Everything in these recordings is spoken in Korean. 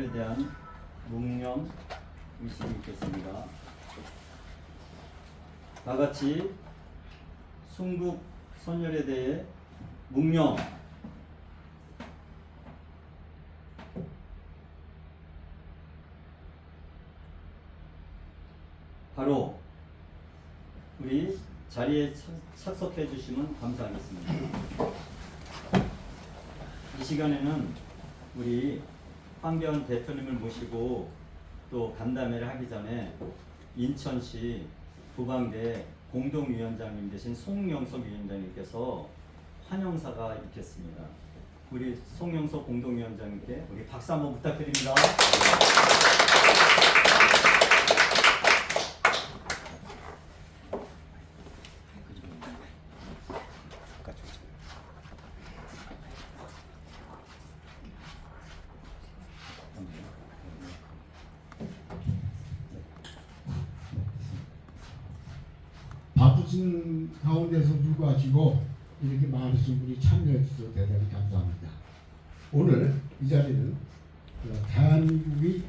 선열에 대한 묵념 의식이 있겠습니다. 다같이 순국 선열에 대해 묵념. 바로 우리 자리에 착석해 주시면 감사하겠습니다. 이 시간에는 우리 황교안 대표님을 모시고 또 간담회를 하기 전에 인천시 부방대 공동위원장님 되신 송영석 위원장님께서 환영사가 있겠습니다. 우리 송영석 공동위원장님께 우리 박수 한번 부탁드립니다. 바쁘신 가운데서 불구하시고 이렇게 많으신 분이 참여해 주셔서 대단히 감사합니다. 오늘 이 자리는 대한민국이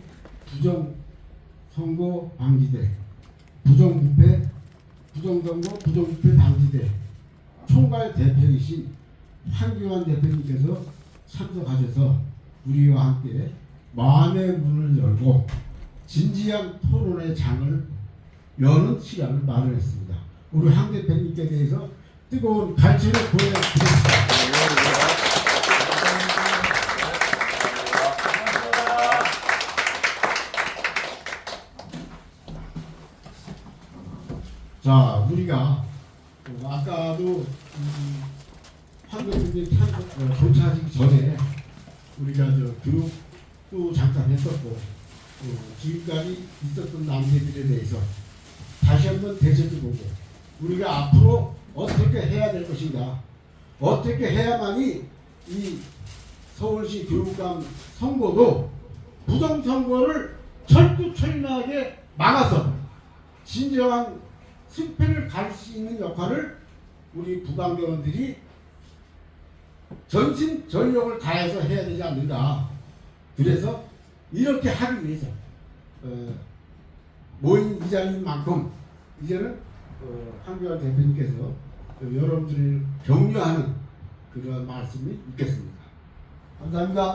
부정선거 방지대, 부정부패, 부정선거, 부정부패 방지대 총괄 대표이신 황교안 대표님께서 참석하셔서 우리와 함께 마음의 문을 열고 진지한 토론의 장을 여는 시간을 마련했습니다. 우리 황 대표님께 대해서 뜨거운 갈채를 보여드리겠습니다. 자, 우리가 아까도 황 대표님 도착하기 전에 우리가 교육도 잠깐 했었고 지금까지 있었던 남대들에 대해서 다시 한번 되새겨보고 우리가 앞으로 어떻게 해야 될 것인가, 어떻게 해야만이 이 서울시 교육감 선거도 부정선거를 철두철미하게 막아서 진정한 승패를 가릴 수 있는 역할을 우리 부방대원들이 전심전력을 다해서 해야 되지 않는가. 그래서 이렇게 하기 위해서 모인 이 자리인 만큼 이제는 황교안 대표님께서 여러분들을 격려하는 그런 말씀이 있겠습니다. 감사합니다.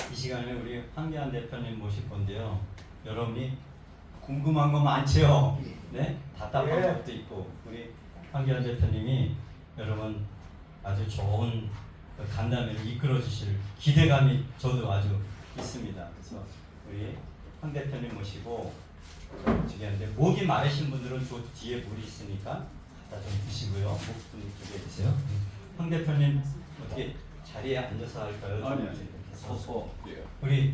이 시간에 우리 황교안 대표님 모실 건데요. 여러분이 궁금한 거 많지요? 네? 답답한 것도 있고 우리 황교안 대표님이 여러분 아주 좋은 간담회를 이끌어 주실 기대감이 저도 아주 있습니다. 그래서 우리 황 대표님 모시고 저기 하는데 목이 마르신 분들은 저 뒤에 물이 있으니까 갖다 좀 드시고요. 목 좀 두개 드세요. 황 대표님 어떻게 자리에 앉아서 할까요? 아니요. 서서. 우리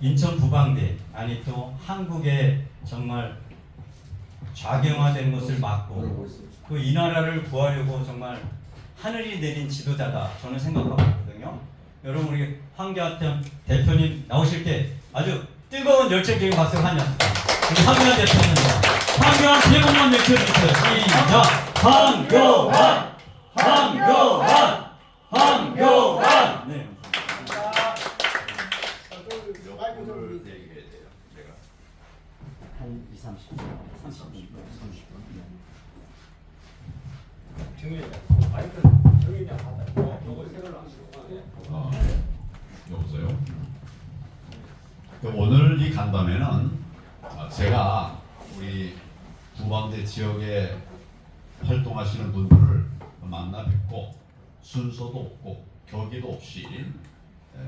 인천 부방대 아니 또 한국의 정말 좌경화된 것을 막고 또 이 나라를 구하려고 정말 하늘이 내린 지도자다 저는 생각하고 있거든요. 여러분 우리 황교안 대표님 나오실 때 아주 뜨거운 열정적인 박수를 환영합니다. 우리 황교안 대표님입니다. 황교안 세 번만 외쳐주세요. 시작! 황교안! 황교안! 황교안! 네. 오늘 얘기해야 돼요. 제가 한 2, 30분. 30분. 여보세요. 오늘 이 간담회는 제가 우리 부방대 지역에 활동하시는 분들을 만나 뵙고 순서도 없고 격의도 없이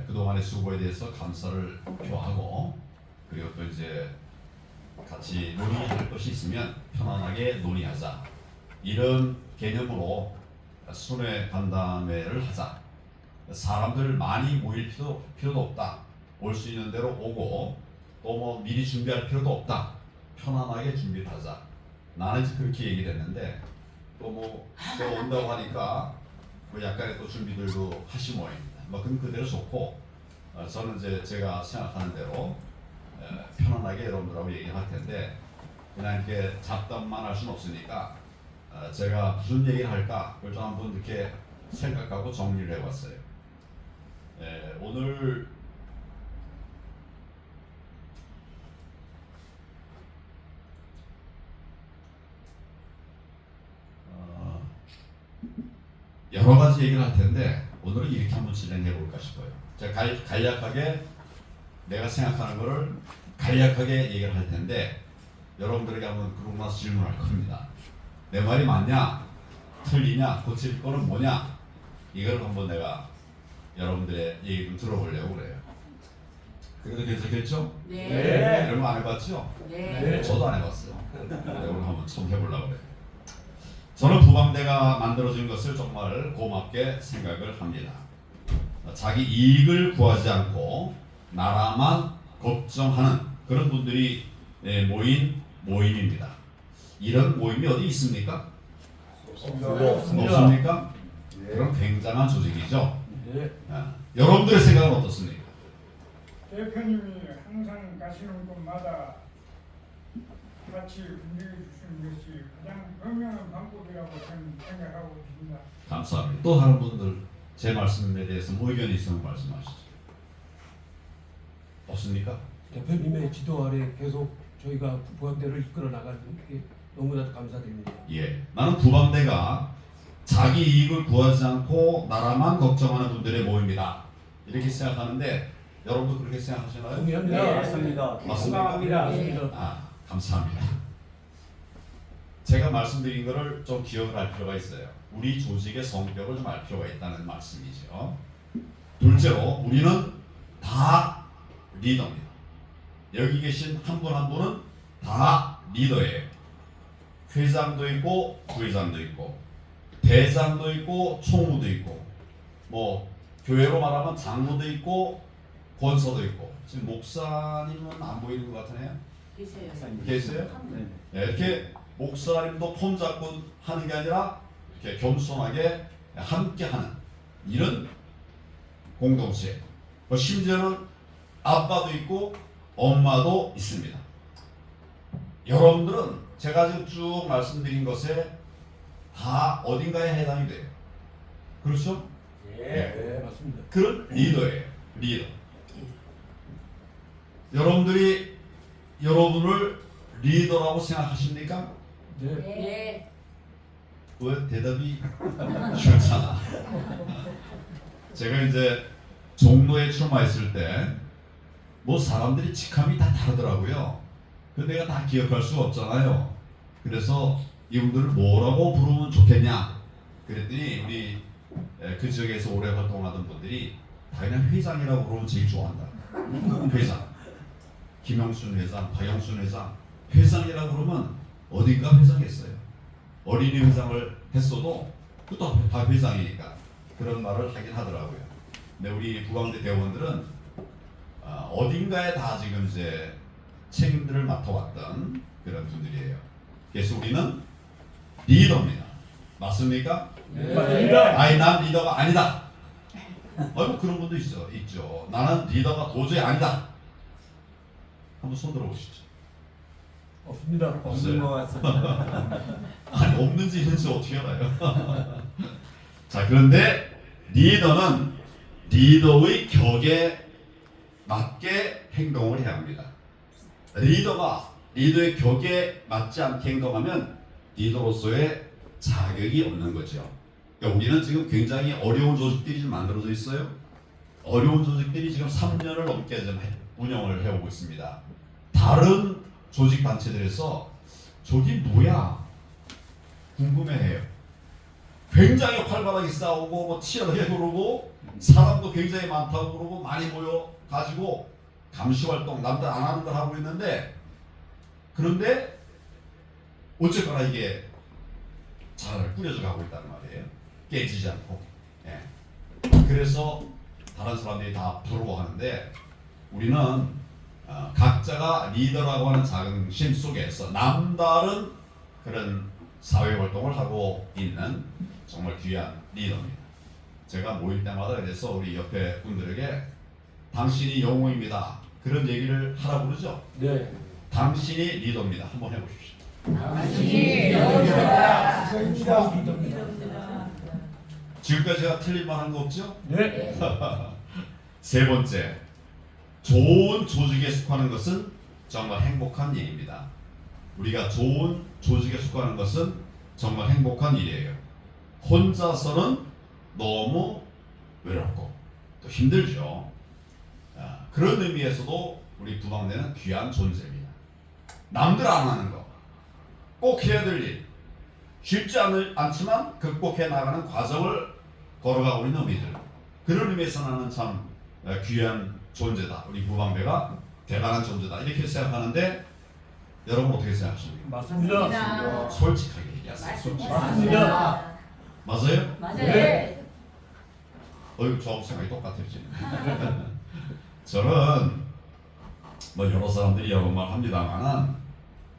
그동안의 수고에 대해서 감사를 표하고 그리고 또 이제 같이 논의할 것이 있으면 편안하게 논의하자 이런 개념으로 순회 간담회를 하자. 사람들 많이 모일 필요도 없다. 올 수 있는 대로 오고 또 뭐 미리 준비할 필요도 없다. 편안하게 준비를 하자. 나는 그렇게 얘기를 했는데 또 뭐 온다고 하니까 뭐 약간의 또 준비들도 하시 모입니다. 뭐 그럼 그대로 좋고 저는 이제 제가 생각하는 대로 편안하게 여러분들하고 얘기할 텐데 그냥 이렇게 잡담만 할 수는 없으니까 제가 무슨 얘기를 할까 그걸 좀 한번 이렇게 생각하고 정리를 해봤어요. 오늘 여러 가지 얘기를 할 텐데 오늘은 이렇게 한번 진행해 볼까 싶어요. 제가 간략하게 내가 생각하는 거를 간략하게 얘기를 할 텐데 여러분들에게 한번 그러고 나서 질문할 겁니다. 내 말이 맞냐? 틀리냐? 고칠 거는 뭐냐? 이걸 한번 내가 여러분들의 얘기 좀 들어보려고 그래요. 그래도 괜찮겠죠? 네. 이런 거 안 해봤죠? 네. 저도 안 해봤어요. 오늘 한번 처음 해보려고 그래요. 저는 부방대가 만들어진 것을 정말 고맙게 생각을 합니다. 자기 이익을 구하지 않고 나라만 걱정하는 그런 분들이 모인 모임입니다. 이런 모임이 어디 있습니까? 없습니까? 그럼 굉장한 조직이죠. 여러분들의 생각은 어떻습니까? 대표님이 항상 가시는 곳마다 같이 움직여 주시는 것이 가장 현명한 방법이라고 저는 생각하고 있습니다. 감사합니다. 또 다른 분들 제 말씀에 대해서 뭐 의견이 있으면 말씀하시죠. 없습니까? 대표님의 지도 아래 계속 저희가 부방대를 이끌어 나가는 게 너무나도 감사드립니다. 예, 나는 부방대가 자기 이익을 구하지 않고 나라만 걱정하는 분들의 모임이다. 이렇게 생각하는데 여러분도 그렇게 생각하시나요? 동의합니다. 네. 맞습니다. 맞습니까? 네. 감사합니다. 제가 말씀드린 것을 좀 기억을 할 필요가 있어요. 우리 조직의 성격을 좀 알 필요가 있다는 말씀이죠. 둘째로 우리는 다 리더입니다. 여기 계신 한 분 한 분은 다 리더예요. 회장도 있고 부회장도 있고 대장도 있고 총무도 있고 뭐 교회로 말하면 장로도 있고 권사도 있고 지금 목사님은 안 보이는 것 같으네요. 계세요? 네, 이렇게 목사님도 폼 잡고 하는 게 아니라 이렇게 겸손하게 함께 하는 이런 공동체. 심지어는 아빠도 있고 엄마도 있습니다. 여러분들은 제가 지금 쭉 말씀드린 것에 다 어딘가에 해당이 돼요. 그렇죠? 네, 맞습니다. 그런 리더예요. 리더. 여러분들이 여러분을 리더라고 생각하십니까? 네. 네. 왜 대답이 싫잖아. 제가 이제 종로에 출마했을 때 뭐 사람들이 직함이 다 다르더라고요. 근데 내가 다 기억할 수가 없잖아요. 그래서 이분들을 뭐라고 부르면 좋겠냐 그랬더니 우리 그 지역에서 오래 활동하던 분들이 다 그냥 회장이라고 부르면 제일 좋아한다. 회장. 김영순 회장, 박영순 회장. 회장이라고 그러면 어딘가 회장했어요. 어린이 회장을 했어도 그것도 다 회장이니까 그런 말을 하긴 하더라고요. 근데 우리 부방대 대원들은 어딘가에 다 지금 이제 책임들을 맡아왔던 그런 분들이에요. 그래서 우리는 리더입니다. 맞습니까? 네. 맞습니다. 아니 난 리더가 아니다. 뭐 그런 분도 있죠. 나는 리더가 도저히 아니다. 한번 손 들어보시죠. 없습니다. 없는 것 같습니다. 아니 없는지 있는지 어떻게 알아요? 자 그런데 리더는 리더의 격에 맞게 행동을 해야 합니다. 리더가 리더의 격에 맞지 않게 행동하면 리더로서의 자격이 없는 거죠. 그러니까 우리는 지금 굉장히 어려운 조직들이 좀 만들어져 있어요. 어려운 조직들이 지금 3년을 넘게 좀 운영을 해오고 있습니다. 다른 조직 단체들에서 저기 뭐야 궁금해해요. 굉장히 활발하게 싸우고 뭐 치열하게 그러고 사람도 굉장히 많다고 그러고 많이 모여 가지고 감시 활동 남들 안 하는 걸 하고 있는데 그런데 어쨌거나 이게 잘 꾸려져 가고 있다는 말이에요. 깨지지 않고. 예. 그래서 다른 사람들이 다 부러워하는데 우리는 각자가 리더라고 하는 자긍심 속에서 남다른 그런 사회 활동을 하고 있는 정말 귀한 리더입니다. 제가 모일 때마다 그래서 우리 옆에 분들에게 당신이 영웅입니다. 그런 얘기를 하라 그러죠. 네. 당신이 리더입니다. 한번 해보십시오. 당신이 리더입니다. 지금까지 제가 틀린 말 한 거 없죠? 네. 세 번째, 좋은 조직에 속하는 것은 정말 행복한 일입니다. 우리가 좋은 조직에 속하는 것은 정말 행복한 일이에요. 혼자서는 너무 외롭고 또 힘들죠. 그런 의미에서도 우리 부방대는 귀한 존재입니다. 남들 안 하는 거, 꼭 해야 될 일, 쉽지 않지만 극복해 나가는 과정을 걸어가고 있는 우리들. 그런 의미에서 나는 참 귀한 존재다. 우리 부방대가 대단한 존재다. 이렇게 생각하는데 여러분 어떻게 생각하십니까? 맞습니다. 솔직하게 얘기하세요. 솔직하게. 맞습니다. 맞아요? 맞아요. 네. 어휴, 저 생각이 똑같아요 지금. 저는 뭐 여러 사람들이 여러 말 합니다만은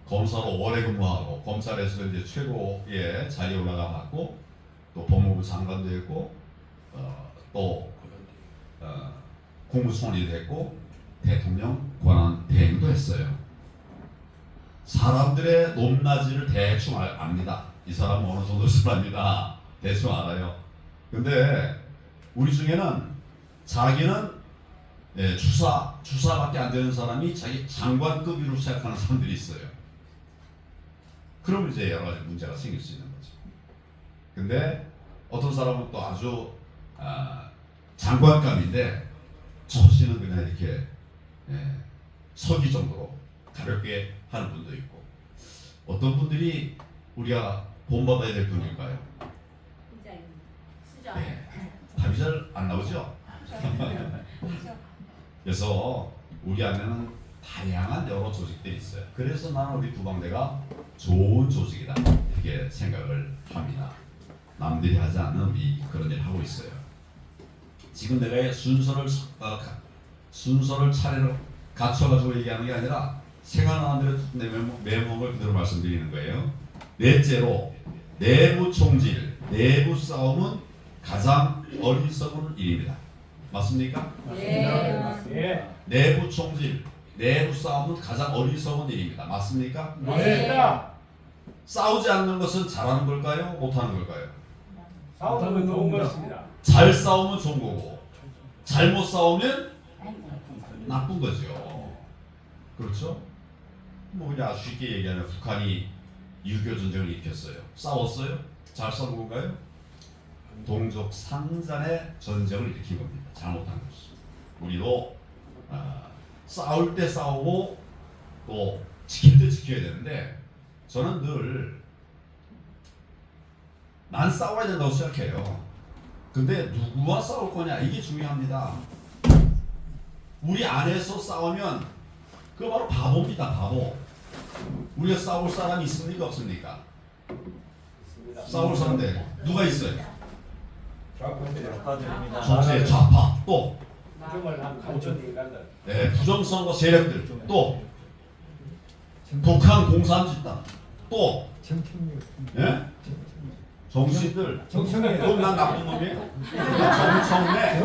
검사로 오래 근무하고 검찰에서 이제 최고의 자리에 올라가봤고 또 법무부 장관도 했고 또 국무총리도 했고 대통령 권한 대행도 했어요. 사람들의 높낮이를 대충 압니다. 이 사람은 어느 정도 사람이다. 대충 알아요. 근데 우리 중에는 자기는 주사밖에 안 되는 사람이 자기 장관급으로 생각하는 사람들이 있어요. 그러면 이제 여러 가지 문제가 생길 수 있는 거죠. 근데 어떤 사람은 또 아주 장관감인데 처신은 그냥 이렇게 서기 정도로 가볍게 하는 분도 있고 어떤 분들이 우리가 본받아야 될 분일까요? 수저. 네. 답이 잘 안 나오죠? 그래서 우리 안에는 다양한 여러 조직들이 있어요. 그래서 나는 우리 부방대가 좋은 조직이다 이렇게 생각을 합니다. 남들이 하지 않는 우리 그런 일을 하고 있어요. 지금 내가 순서를 차례로 갖춰가지고 얘기하는 게 아니라 생각나는 대로 내 메모를 그대로 말씀드리는 거예요. 넷째로 내부 총질, 내부 싸움은 가장 어리석은 일입니다. 맞습니까? 네. 내부 총질, 내부 싸움은 가장 어리석은 일입니다. 맞습니까? 맞습니다. 싸우지 않는 것은 잘하는 걸까요? 못하는 걸까요? 싸우면 좋은 것입니다. 잘 싸우면 좋은 거고 잘못 싸우면 나쁜 거죠. 그렇죠? 뭐 그냥 쉽게 얘기하면 북한이 6.25 전쟁을 일으켰어요. 싸웠어요? 잘 싸운 건가요? 동족 상잔의 전쟁을 일으킨 겁니다. 잘못한 것이. 우리도 싸울 때 싸우고 또 지킬 때 지켜야 되는데 저는 늘 난 싸워야 된다고 생각해요. 근데 누구와 싸울 거냐 이게 중요합니다. 우리 안에서 싸우면 그거 바로 바보입니다. 바보. 우리가 싸울 사람이 있습니까 없습니까? 싸울 사람들 누가 있어요? 축하드립니다. 정치의 좌파 또 네. 부정선거 세력들 또 북한 공산 집단 또 예? 정치인들 그럼 난 나쁜 놈이에요? 정청래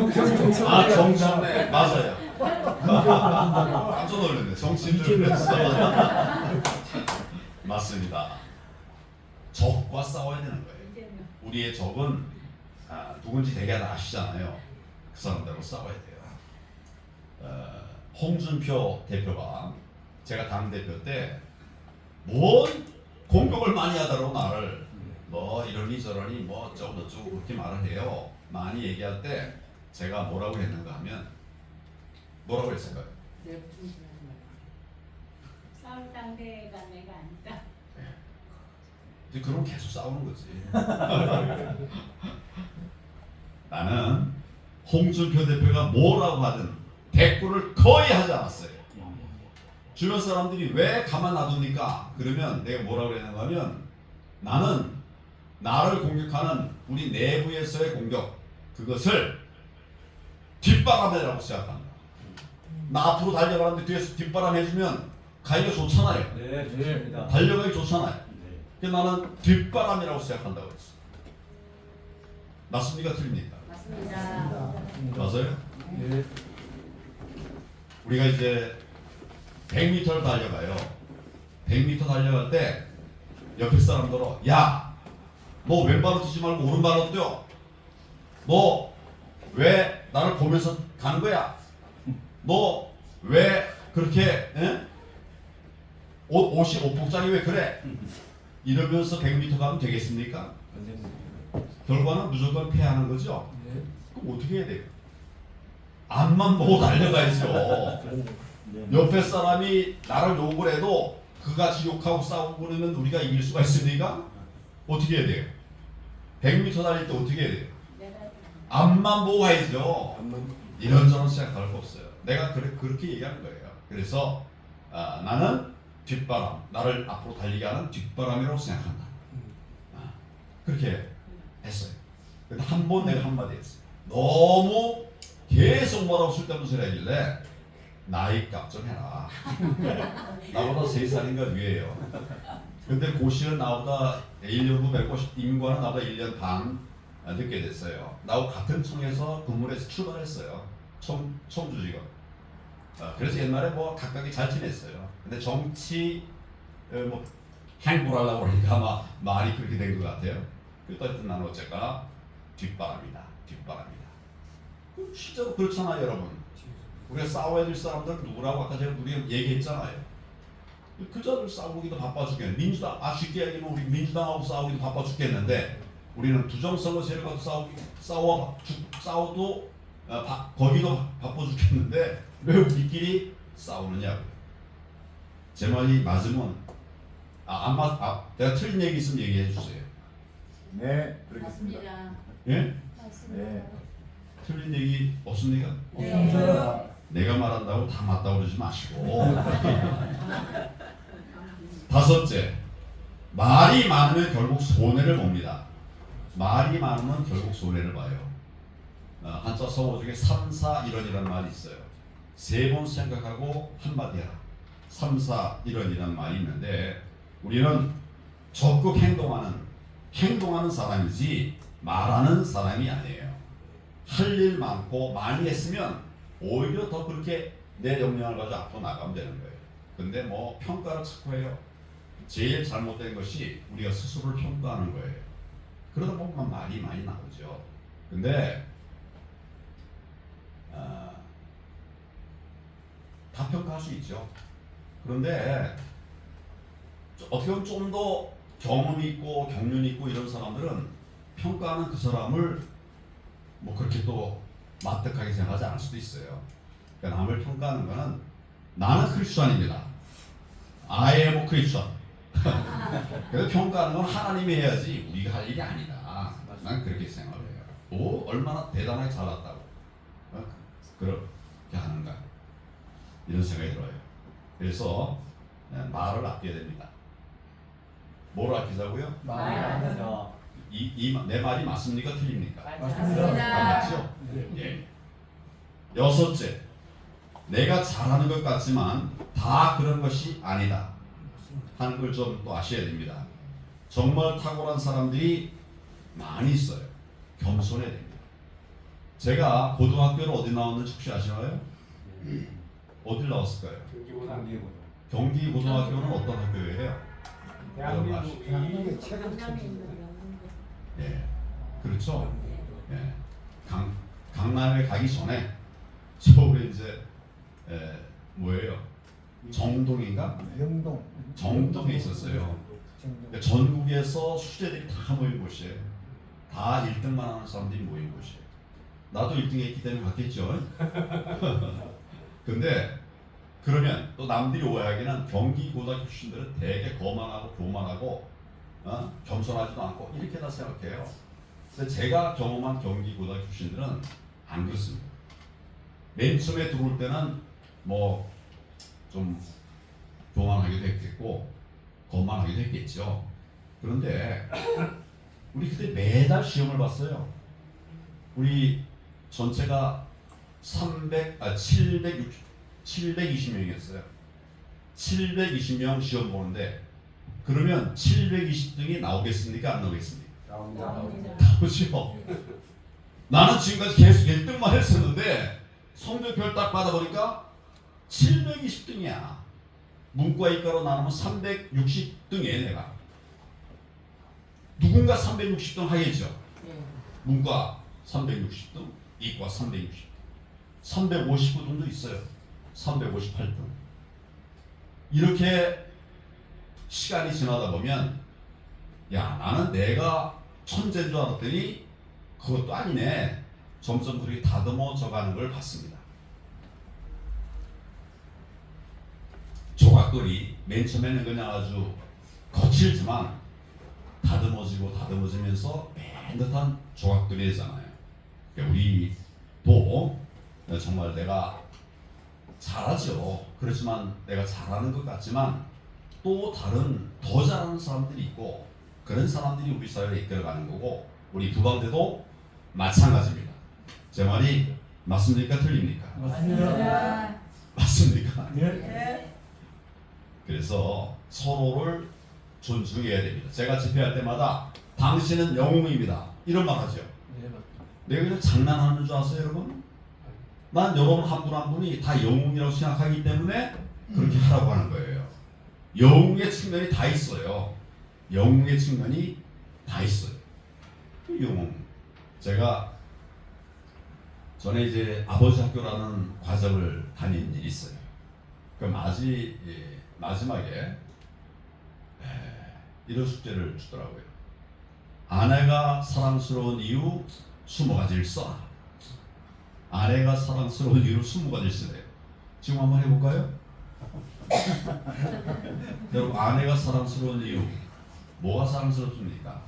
정청래 맞아요. 깜짝 놀랐네. 정치인들 그랬어. 맞습니다. 적과 싸워야 되는 거예요. 우리의 적은 누군지 대개 다 아시잖아요. 그 사람들하고 싸워야 돼요. 홍준표 대표가 제가 당대표 때 뭔 공격을 많이 하더라고 나를 뭐 이러니 저러니 뭐 어쩌고 저쩌고 그렇게 말을 해요. 많이 얘기할 때 제가 뭐라고 했는가 하면 뭐라고 했을까요? 싸울 상대가 내가 아니다. 근데 그럼 계속 싸우는 거지. 나는 홍준표 대표가 뭐라고 하든 대꾸를 거의 하지 않았어요. 주변 사람들이 왜 가만 놔둡니까? 그러면 내가 뭐라고 그랬는가 하면 나는 나를 공격하는 우리 내부에서의 공격 그것을 뒷바람이라고 생각한다. 나 앞으로 달려가는데 뒤에서 뒷바람 해주면 가기가 좋잖아요. 네, 좋습니다. 달려가기 좋잖아요. 네. 그래서 나는 뒷바람이라고 생각한다고 했어. 맞습니까? 틀립니까? 맞습니다. 맞아요? 네. 우리가 이제 100m를 달려가요. 100m 달려갈 때 옆에 사람들은 야, 너 왼발로 뛰지 말고 오른발로 뛰어. 너 왜 나를 보면서 가는 거야? 너 왜 그렇게 옷이 옷복장이 왜 그래? 이러면서 100m 가면 되겠습니까? 안 됩니다. 결과는 무조건 패하는 거죠. 네. 그럼 어떻게 해야 돼요? 앞만 보고 달려가야죠. 옆에 사람이 나를 욕을 해도 그같이 욕하고 싸우고 그러면 우리가 이길 수가 있습니까? 어떻게 해야 돼요? 100m 달릴 때 어떻게 해야 돼요? 내가 앞만 보고 가야죠. 안만 이런저런 생각할 거 없어요. 내가 그렇게 얘기하는 거예요. 그래서 나는 뒷바람, 나를 앞으로 달리게 하는 뒷바람이라고 생각한다. 그렇게 했어요. 근데 한 번 내가 한마디 했어요. 너무 계속 뭐라고 쓸데없는 소리 하길래 나이 값 좀 해라. 나보다 3살인가 위에요. 근데 고시는 나보다 1년 후 맺고 임관은 나보다 1년 반 늦게 됐어요. 나하고 같은 청에서 근무를 해서 출발했어요. 청주지검. 그래서 옛날에 뭐 각각이 잘 지냈어요. 근데 정치 뭐 행보하려고 그러니까 아마 말이 그렇게 된 것 같아요. 그래도 하여튼 나는 어쨌거나 뒷바람이다. 뒷바람이다. 실제로 그렇잖아요, 여러분. 우리가 싸워야 될 사람들 누구라고 아까 제가 우리가 얘기했잖아요. 그저들 싸우기도 바빠 죽겠네. 민주당 쉽게 얘기하면 우리 민주당하고 싸우기도 바빠 죽겠는데 우리는 부정선거 세력하고 싸워도 거기도 바빠 죽겠는데 왜 우리끼리 싸우느냐고요. 제 말이 맞으면 내가 틀린 얘기 있으면 얘기해 주세요. 네, 그렇겠습니다. 맞습니다. 예? 맞습니다. 네. 틀린 얘기 없습니까? 네. 내가 말한다고 다 맞다고 그러지 마시고. 다섯째, 말이 많으면 결국 손해를 봅니다. 말이 많으면 결국 손해를 봐요. 한자 성어 중에 3, 4, 1원이라는 말이 있어요. 3번 생각하고 한마디 해라. 3, 4, 1원이라는 말이 있는데 우리는 적극 행동하는 사람이지 말하는 사람이 아니에요. 할 일 많고 많이 했으면 오히려 더 그렇게 내 역량을 가지고 앞으로 나가면 되는 거예요. 근데 뭐 평가를 자꾸 해요. 제일 잘못된 것이 우리가 스스로를 평가하는 거예요. 그러다 보면 말이 많이 나오죠. 근데 다 평가할 수 있죠. 그런데 어떻게 보면 좀 더 경험이 있고 경륜이 있고 이런 사람들은 평가하는 그 사람을 뭐 그렇게 또 마뜩하게 생각하지 않을 수도 있어요. 그러니까 남을 평가하는 거는 나는 크리스천입니다. I am a Christian. 그래서 평가하는 건 하나님이 해야지 우리가 할 일이 아니다. 난 그렇게 생각을 해요. 오, 얼마나 대단하게 잘났다고 그렇게 하는가 이런 생각이 들어요. 그래서 말을 아껴야 됩니다. 뭘 아끼자고요? 말. 내 말이 맞습니까? 틀립니까? 맞습니다. 맞죠? 예. 여섯째, 내가 잘하는 것 같지만 다 그런 것이 아니다 하는 걸 좀 또 아셔야 됩니다. 정말 탁월한 사람들이 많이 있어요. 겸손해야 됩니다. 제가 고등학교를 어디 나왔는지 혹시 아시나요? 어딜 나왔을까요? 경기 고등학교는 어떤 학교예요? 대한민국 예, 그렇죠. 예, 강남에 가기 전에 서울에 이제 뭐예요? 정동인가? 정동에 있었어요. 그러니까 전국에서 수재들이 다 모인 곳이에요. 다 1등만 하는 사람들이 모인 곳이에요. 나도 1등 했기 때문에 갔겠죠. 근데 그러면 또 남들이 오해하기는 경기 고등학교 출신들은 되게 거만하고 교만하고 겸손하지도 않고 이렇게나 생각해요. 근데 제가 경험한 경기 고등학교 출신들은 안 그렇습니다. 맨 처음에 들어올 때는 뭐 좀 교만하기도 했겠고 거만하기도 했겠죠. 그런데 우리 그때 매달 시험을 봤어요. 우리 전체가 720명이었어요. 720명 시험 보는데 그러면 720등이 나오겠습니까? 안 나오겠습니까? 나오죠. 나는 지금까지 계속 1등만 했었는데 성적표를 딱 받아보니까 720등이야. 문과 이과로 나누면 360등이에요. 내가 누군가 360등 하겠죠. 문과 360등, 이과 360등, 359등도 있어요. 358등. 이렇게 시간이 지나다 보면 야, 나는 내가 천재인 줄 알았더니 그것도 아니네. 점점 그렇게 다듬어져 가는 걸 봤습니다. 조각돌이 맨 처음에는 그냥 아주 거칠지만 다듬어지고 다듬어지면서 맨 듯한 조각돌이 되잖아요. 그러니까 우리도 정말 내가 잘하죠. 그렇지만 내가 잘하는 것 같지만 또 다른 더 잘하는 사람들이 있고 그런 사람들이 우리 사회를 이끌어가는 거고 우리 부방대도 마찬가지입니다. 제 말이 맞습니까? 틀립니까? 맞습니다. 맞습니까? 네. 그래서 서로를 존중해야 됩니다. 제가 집회할 때마다 당신은 영웅입니다. 이런 말 하죠. 네, 맞습니다. 내가 그냥 장난하는 줄 아세요, 여러분? 난 여러분 한 분 한 분이 다 영웅이라고 생각하기 때문에 그렇게 하라고 하는 거예요. 영웅의 측면이 다 있어요. 영웅의 측면이 다 있어요. 영웅. 제가 전에 이제 아버지 학교라는 과정을 다닌 일이 있어요. 그 마지막에 이런 숙제를 주더라고요. 아내가 사랑스러운 이유 20가지를 써라. 아내가 사랑스러운 이유를 20가지를 쓰래요. 지금 한번 해볼까요? 여러분, 아내가 사랑스러운 이유 뭐가 사랑스럽습니까?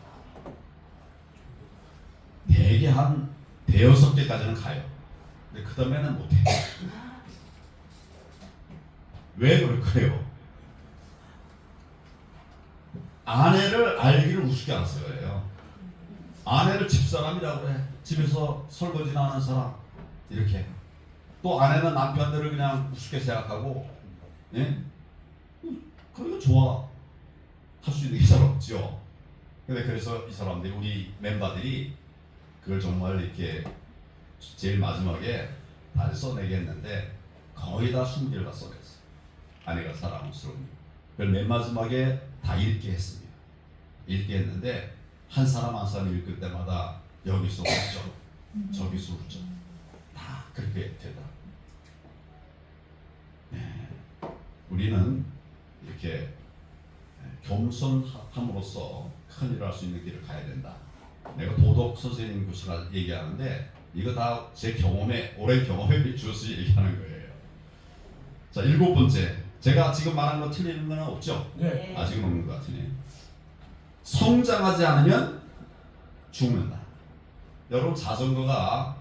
대개 한 대여섯 개까지는 가요. 근데 그 다음에는 못해요. 왜 그럴까요? 아내를 알기를 우습게 알았어요. 그래요. 아내를 집사람이라고 해. 집에서 설거지나 하는 사람 이렇게. 또 아내는 남편들을 그냥 우습게 생각하고, 예? 그러니까 좋아 할 수 있는 게 잘 없죠. 근데 그래서 이 사람들이 우리 멤버들이 그걸 정말 이렇게 제일 마지막에 다 써내게 했는데 거의 다 20개를 다 써냈어요. 아내가 사랑스러운. 그걸 맨 마지막에 다 읽게 했습니다. 읽게 했는데 한 사람 한 사람 읽을 때마다 여기서 웃죠, 저기서 웃죠. 다 그렇게 되더라고요. 네. 우리는 이렇게 겸손함으로써 큰 일을 할 수 있는 길을 가야 된다. 내가 도덕 선생님 교수가 얘기하는데 이거 다 제 경험에 오랜 경험에 비추어서 얘기하는 거예요. 자, 7번째. 제가 지금 말한 거 틀리는 건 없죠? 네. 아직은 없는 것 같으니. 성장하지 않으면 죽는다. 여러분, 자전거가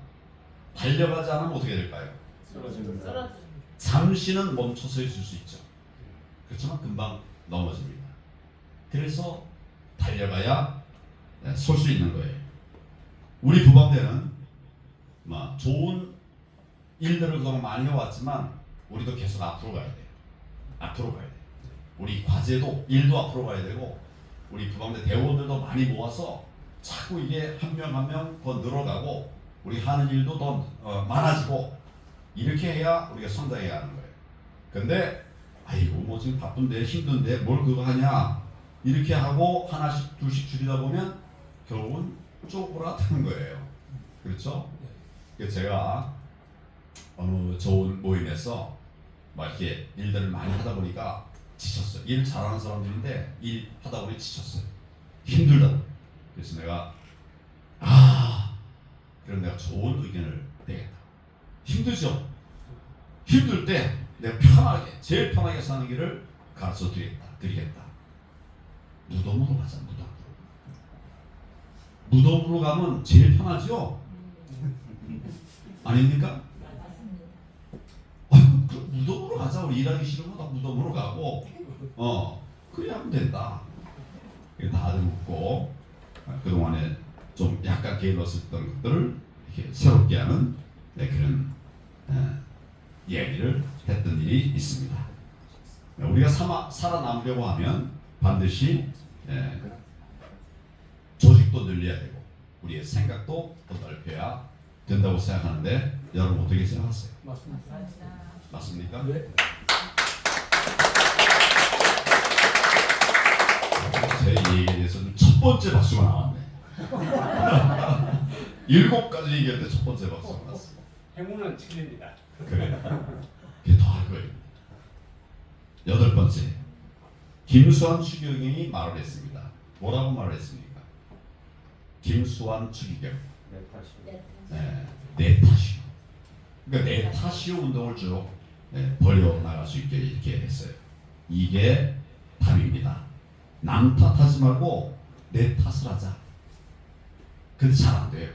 달려가지 않으면 어떻게 될까요? 쓰러집니다. 잠시는 멈춰서 있을 수 있죠. 그렇지만 금방 넘어집니다. 그래서 달려가야 설 수 있는 거예요. 우리 부방대는 좋은 일들을 그동안 많이 해왔지만 우리도 계속 앞으로 가야 돼요. 앞으로 가야 돼요. 우리 과제도 일도 앞으로 가야 되고 우리 부방대 대원들도 많이 모아서 자꾸 이게 한 명 한 명 더 늘어가고 우리 하는 일도 더 많아지고 이렇게 해야 우리가 성장해야 하는 거예요. 근데 아이고 뭐 지금 바쁜데 힘든데 뭘 그거 하냐 이렇게 하고 하나씩 둘씩 줄이다 보면 결국은 쪼그라드는 거예요. 그렇죠? 그래서 제가 어느 좋은 모임에서 막 이렇게 일들을 많이 하다 보니까 지쳤어요. 일 잘하는 사람들인데 일 하다 보니 지쳤어요. 힘들다. 그래서 내가 그럼 내가 좋은 의견을 내겠다. 힘들죠? 힘들 때 내가 편하게 제일 편하게 사는 길을 가르쳐 드리겠다. 무덤으로 가자. 무덤으로 가면 제일 편하죠? 아닙니까? 그 무덤으로 가자. 우리 일하기 싫으면 다 무덤으로 가고 그래 하면 된다. 다들 묻고 그동안에 좀 약간 게을렀었던 것들을 이렇게 새롭게 하는 그런 얘기를 했던 일이 있습니다. 우리가 살아남으려고 하면 반드시 조직도 늘려야 되고 우리의 생각도 더 넓혀야 된다고 생각하는데 여러분 어떻게 생각하세요? 맞습니다. 맞습니까? 네. 제 얘기에 대해서는 첫 번째 박수가 나왔네. 7가지 얘기할 때 첫 번째 박수가 났어. 행운은 7입니다. 그래. 그게 더 할 거예요. 8번째. 김수환 추기경이 말을 했습니다. 뭐라고 말을 했습니까? 김수환 추기경. 내 탓이요. 그러니까 내 탓이요 운동을 쭉 벌여 나갈 수 있게 이렇게 했어요. 이게 답입니다. 남 탓하지 말고 내 탓을 하자. 근데 잘 안 돼요.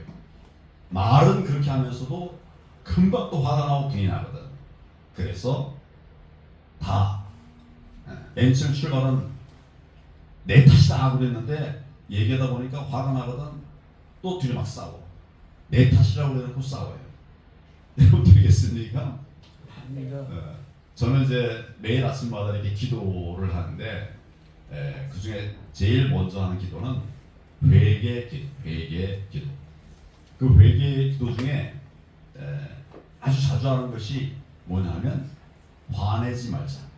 말은 그렇게 하면서도 금방 또 화가 나고 분이 나거든. 그래서 다 맨 처음 출발은 내 탓이다 그랬는데 얘기하다 보니까 화가 나거든. 또 둘이 막 싸워. 내 탓이라고 그래놓고 싸워요. 여러분 되겠습니까? 아닙니다. 저는 이제 매일 아침마다 이렇게 기도를 하는데 그 중에 제일 먼저 하는 기도는 회개 기도. 그 회개 기도 중에 아주 자주 하는 것이 뭐냐면 화내지 말자.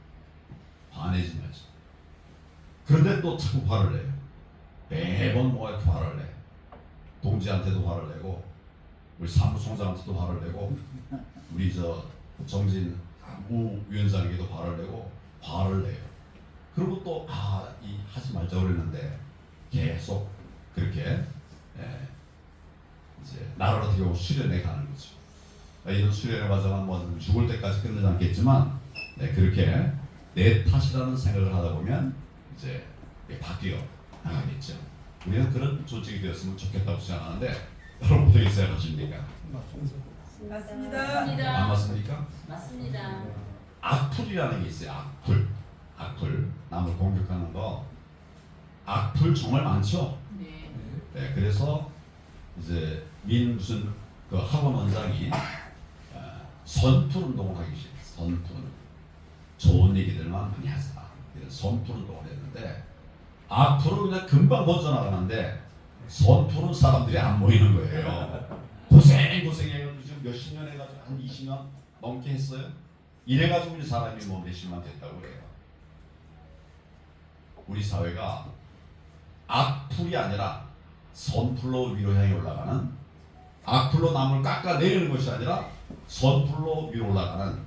그런데 또 자꾸 화를 내요. 매번 뭐 이렇게 화를 내. 동지한테도 화를 내고 우리 사무총장한테도 화를 내고 우리 저 정진 우 위원장에게도 화를 내고 화를 내요. 그리고 또 이 하지 말자고 그랬는데 계속 그렇게 이제 나를 어떻게 보면 수련해 가는 거죠. 이런 수련의 과정은 뭐 죽을 때까지 끝나지 않겠지만 그렇게 내 탓이라는 생각을 하다 보면 이제 바뀌어 나가겠죠. 우리는 그런 조직이 되었으면 좋겠다고 생각하는데 여러분 어떻게 생각하십니까? 맞습니다. 안 맞습니까? 맞습니다. 악플이라는 게 있어요. 악플 남을 공격하는 거. 악플 정말 많죠. 네. 그래서 이제 무슨 그 학원 원장이 선풀 운동을 하기 시작했어요. 선풀 좋은 얘기들만 많이 하자. 이런 선풀 운동을 했는데 악플은 그냥 금방 번져나가는데 선풀은 사람들이 안 모이는 거예요. 고생해가지고 지금 몇십 년 해가지고 한 20년 넘게 했어요. 이래가지고 우리 사람이 뭐 몇십만 됐다고 그래요. 우리 사회가 악플이 아니라 선풀로 위로 향해 올라가는, 악플로 남을 깎아내리는 것이 아니라 선풀로 위로 올라가는,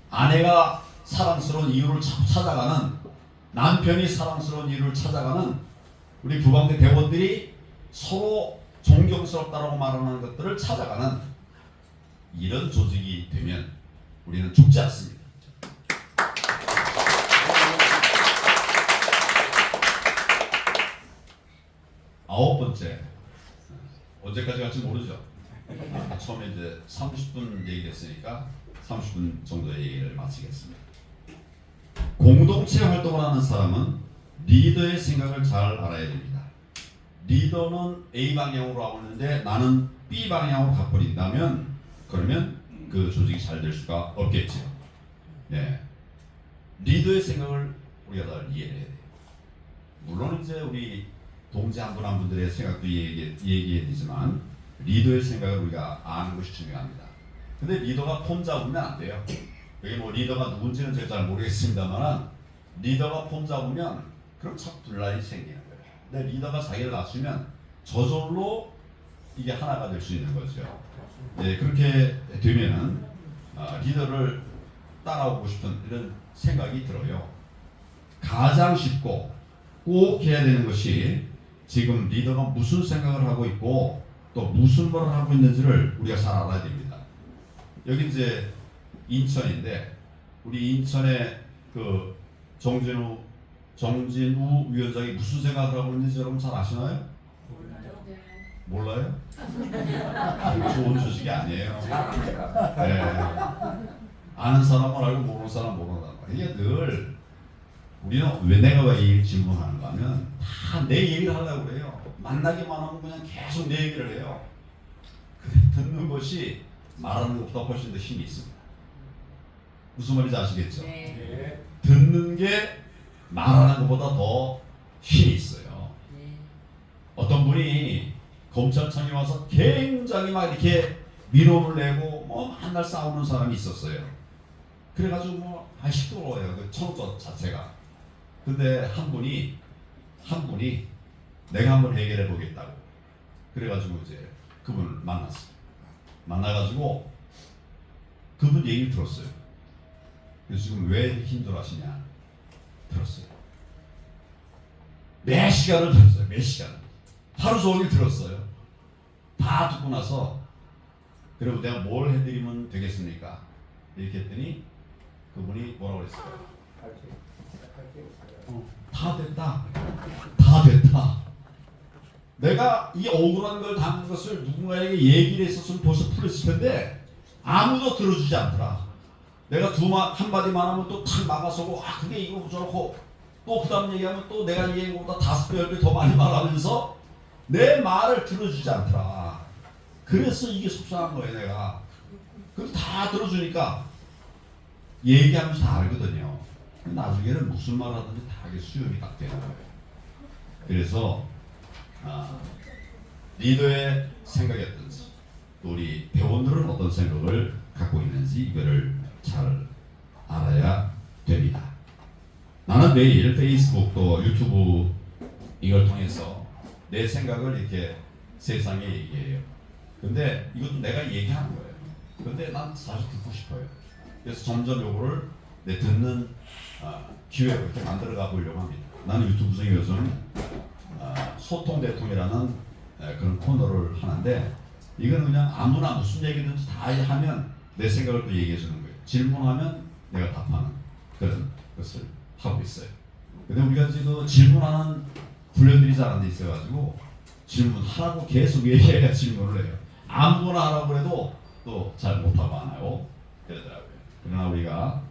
아내가 사랑스러운 이유를 찾아가는, 남편이 사랑스러운 이유를 찾아가는 우리 부방대 대원들이 서로 존경스럽다라고 말하는 것들을 찾아가는 이런 조직이 되면 우리는 죽지 않습니다. 아홉 번째, 언제까지 갈지 모르죠. 처음에 이제 30분 얘기했으니까 30분 정도의 얘기를 마치겠습니다. 공동체 활동을 하는 사람은 리더의 생각을 잘 알아야 됩니다. 리더는 A 방향으로 하고 있는데 나는 B 방향으로 가버린다면 그러면 그 조직이 잘 될 수가 없겠죠. 네. 리더의 생각을 우리가 다 이해해야 돼요. 물론 이제 우리 동지 한 분 한 분들의 생각도 얘기해야 되지만 리더의 생각을 우리가 아는 것이 중요합니다. 근데 리더가 폼 잡으면 안 돼요. 여기 뭐 리더가 누군지는 제가 잘 모르겠습니다만 리더가 폼 잡으면 그럼 참 분란이 생기는 거예요. 근데 리더가 자기를 낮추면 저절로 이게 하나가 될 수 있는 거죠. 네, 그렇게 되면은 리더를 따라오고 싶은 이런 생각이 들어요. 가장 쉽고 꼭 해야 되는 것이 지금 리더가 무슨 생각을 하고 있고 또 무슨 말을 하고 있는지를 우리가 잘 알아야 됩니다. 여기 이제 인천인데 우리 인천의 그 정진우 위원장이 무슨 생각을 하고 있는지 여러분 잘 아시나요? 몰라요? 좋은 조직이 아니에요. 네. 아는 사람은 알고 모르는 사람은 모른다. 이게 늘 우리는 내가 왜 이 질문하는가 하면 다 내 얘기를 하려고 그래요. 만나기만 하면 그냥 계속 내 얘기를 해요. 근데 듣는 것이 말하는 것보다 훨씬 더 힘이 있습니다. 무슨 말인지 아시겠죠? 네. 듣는 게 말하는 것보다 더 힘이 있어요. 네. 어떤 분이 검찰청에 와서 굉장히 막 이렇게 민원을 내고 뭐 한날 싸우는 사람이 있었어요. 그래가지고 뭐 시끄러워요. 그 청소 자체가. 근데 한 분이 내가 한번 해결해 보겠다고. 그래가지고 이제 그분을 만났어요. 만나가지고 그분 얘기를 들었어요. 그래서 지금 왜 힘들어하시냐 들었어요. 몇 시간을 들었어요. 몇 시간. 하루 종일 들었어요. 다 듣고 나서 그리고 내가 뭘 해드리면 되겠습니까? 이렇게 했더니 그분이 뭐라고 그랬어요? 다 됐다. 다 됐다. 내가 이 억울한 걸 당한 것을 누군가에게 얘기를 했었으면 벌써 풀렸을 텐데 아무도 들어주지 않더라. 내가 한마디만 하면 또 탁 막아서고 그게 이거 저렇고 또 그 다음 얘기하면 또 내가 얘기한 것보다 5배, 10배 더 많이 말하면서 내 말을 들어주지 않더라. 그래서 이게 속상한 거예요, 내가. 그럼 다 들어주니까 얘기하면서 다 알거든요. 나중에는 무슨 말 하든지 다 이게 수용이 딱 되는 거예요. 그래서 리더의 생각이었든지 또 우리 회원들은 어떤 생각을 갖고 있는지 이거를 잘 알아야 됩니다. 나는 매일 페이스북 또 유튜브 이걸 통해서 내 생각을 이렇게 세상에 얘기해요. 근데 이것도 내가 얘기하는 거예요. 근데 난 사실 듣고 싶어요. 그래서 점점 요거를 내 듣는 기회로 이렇게 만들어가 보려고 합니다. 나는 유튜브에서 요즘 소통 대통이라는 그런 코너를 하는데 이건 그냥 아무나 무슨 얘기든지 다 하면 내 생각을 또 얘기해 주는 거예요. 질문하면 내가 답하는 그런 것을 하고 있어요. 근데 우리가 지금 질문하는 훈련들이 잘 안 돼 있어가지고 질문하라고 계속 얘기해야 질문을 해요. 아무거나 하라고 해도 또 잘 못하고 안 하고 그러더라고요. 그러나 우리가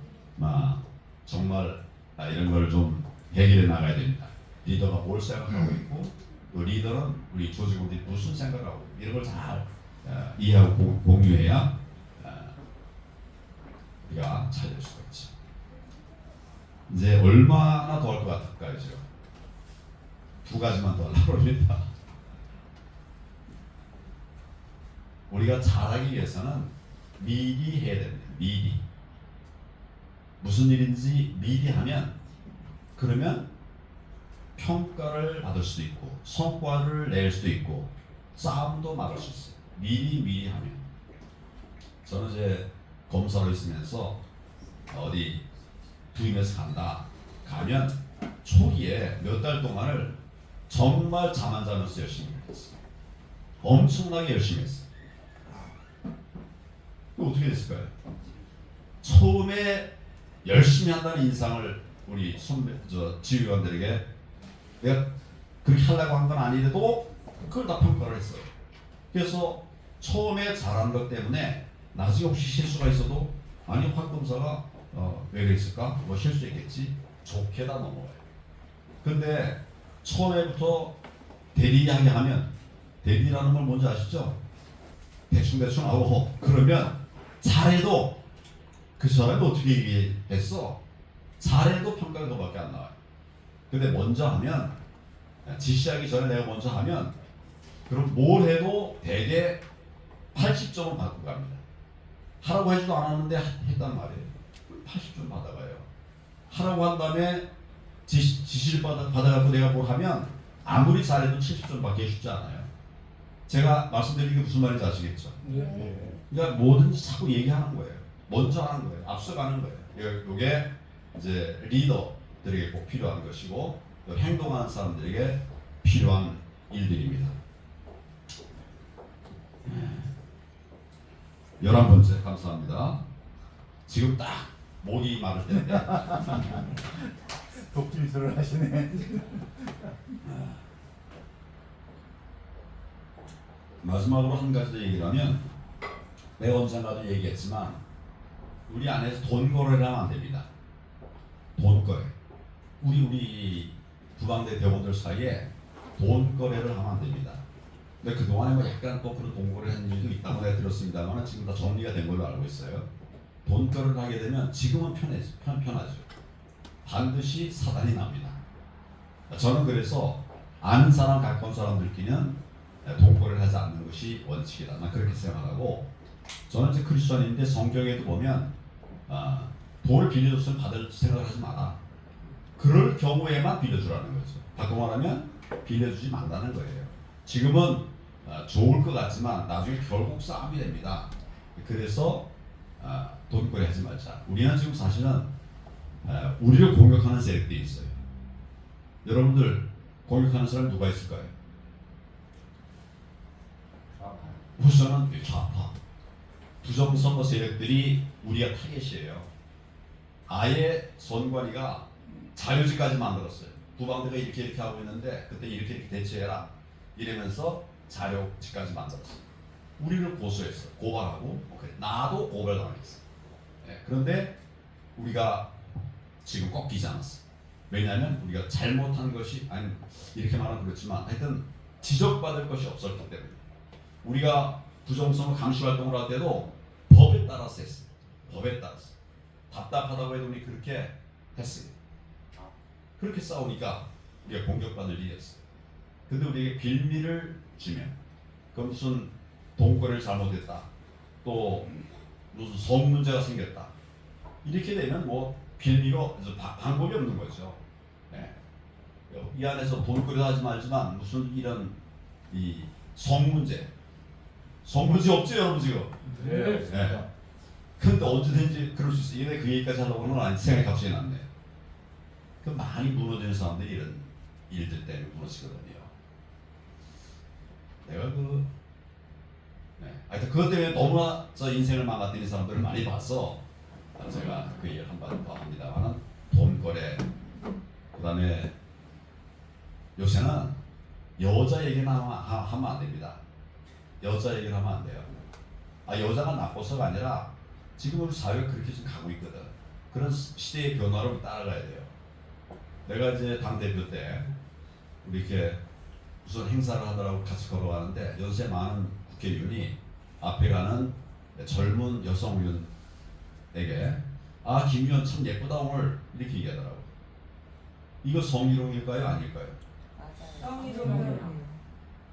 정말 이런 걸 좀 해결해 나가야 됩니다. 리더가 뭘 생각하고 있고 또 리더는 우리 조직원들이 무슨 생각을 하고 있고 이런 걸 잘 이해하고 공유해야 우리가 잘 될 수가 있죠. 이제 얼마나 더 할 것 같을까요? 지금 두 가지만 더 하려고 합니다. 우리가 잘하기 위해서는 미리 해야 됩니다. 미리 무슨 일인지 미리 하면 그러면 평가를 받을 수도 있고 성과를 낼 수도 있고 싸움도 막을 수 있어요. 미리 하면. 저는 이제 검사로 있으면서 어디 부임해서 가면 초기에 몇 달 동안을 정말 잠 안 자면서 열심히 했어요. 엄청나게 열심히 했어요. 어떻게 됐을까요? 처음에 열심히 한다는 인상을 우리 지휘관들에게 내가 그렇게 하려고 한 건 아니래도 그걸 다 평가를 했어요. 그래서 처음에 잘한 것 때문에 나중에 혹시 실수가 있어도 아니 황 검사가 왜 그랬을까? 뭐 실수했겠지? 좋게 다 넘어가요. 근데 처음에부터 대리하게 하면 대리라는 걸 뭔지 아시죠? 대충 하고 그러면 잘해도 그 사람이 어떻게 얘기했어? 잘해도 평가가 그거밖에 안 나와요. 근데 먼저 하면 지시하기 전에 내가 먼저 하면 그럼 뭘 해도 대개 80점은 받고 갑니다. 하라고 해주도 않았는데 했단 말이에요. 80점 받아가요. 하라고 한 다음에 지시를 받아갖고 내가 뭘 하면 아무리 잘해도 70점밖에 해주지 않아요. 제가 말씀드리는 게 무슨 말인지 아시겠죠? 네. 그러니까 뭐든지 자꾸 얘기하는 거예요. 먼저 하는 거예요. 앞서가는 거예요. 이게 이제 리더들에게 꼭 필요한 것이고 또 행동하는 사람들에게 필요한 일들입니다. 11번째 감사합니다. 지금 딱 목이 마를 때인데 독주미술을 하시네. 마지막으로 한 가지 더 얘기를 하면 내가 언젠가도 얘기했지만 우리 안에서 돈 거래를 하면 안 됩니다. 돈 거래. 우리 부방대 대원들 사이에 돈 거래를 하면 안 됩니다. 근데 그동안에 뭐 약간 또 그런 돈 거래를 한 일도 있다고 내가 들었습니다만 지금 다 정리가 된 걸로 알고 있어요. 돈 거래를 하게 되면 지금은 편하죠. 반드시 사단이 납니다. 저는 그래서 아는 사람 가까운 사람들끼리는 돈 거래를 하지 않는 것이 원칙이다. 난 그렇게 생각하고 저는 이제 크리스천인데 성경에도 보면 돈을 빌려줬으면 받을 생각을 하지 마라. 그럴 경우에만 빌려주라는 거죠. 바꿔 말하면 빌려주지 말라는 거예요. 지금은 좋을 것 같지만 나중에 결국 싸움이 됩니다. 그래서 돈거래 하지 말자. 우리는 지금 사실은 우리를 공격하는 세력들이 있어요. 여러분들 공격하는 사람 누가 있을까요? 우선은 좌파, 부정선거 세력들이 우리가 타겟이에요. 아예 선관위가 자료지까지 만들었어요. 부방대가 이렇게 하고 있는데 그때 이렇게 대처해라 이러면서 자료지까지 만들었어요. 우리를 고소했어, 고발하고 그래. 나도 고발당했어. 그런데 우리가 지금 꺾이지 않았어. 왜냐하면 우리가 잘못한 것이 아니 이렇게 말하면 그렇지만 하여튼 지적받을 것이 없었기 때문에 우리가 부정선거 감시 활동을 할 때도 법에 따라서 했어요. 법에 따라서 답답하다고 해도 우리 그렇게 했어요. 그렇게 싸우니까 우리가 공격받을 일이 없어요. 근데 우리에게 빌미를 주면 그 무슨 돈거래를 잘못했다 또 무슨 성 문제가 생겼다 이렇게 되면 뭐 빌미가 방법이 없는 거죠. 이 안에서 돈거래 하지 말지만 무슨 이런 이 성 문제 없죠 여러분 지금. 네. 근데 언제든지 그럴 수 있어요. 얘네 그 얘기까지 하려고 하는 건 아니 생각이 갑자기 났네. 그 많이 무너지는 사람들이 이런 일들 때문에 무너지거든요. 내가 하여튼 그것 때문에 너무나 저 인생을 망가뜨린 사람들을 많이 봐서 제가 그 얘기를 한번 더 합니다만은 돈거래 그 다음에 요새는 여자 얘기나 하면 안 됩니다. 여자 얘기를 하면 안 돼요. 여자가 나빠서가 아니라 지금 우리 사회가 그렇게 좀 가고 있거든. 그런 시대의 변화를 따라가야 돼요. 내가 이제 당대표 때 우리 이렇게 무슨 행사를 하더라고 같이 걸어가는데 연세 많은 국회의원이 앞에 가는 젊은 여성 의원에게 김 의원 참 예쁘다 오늘 이렇게 얘기하더라고. 이거 성희롱일까요 아닐까요? 성희롱.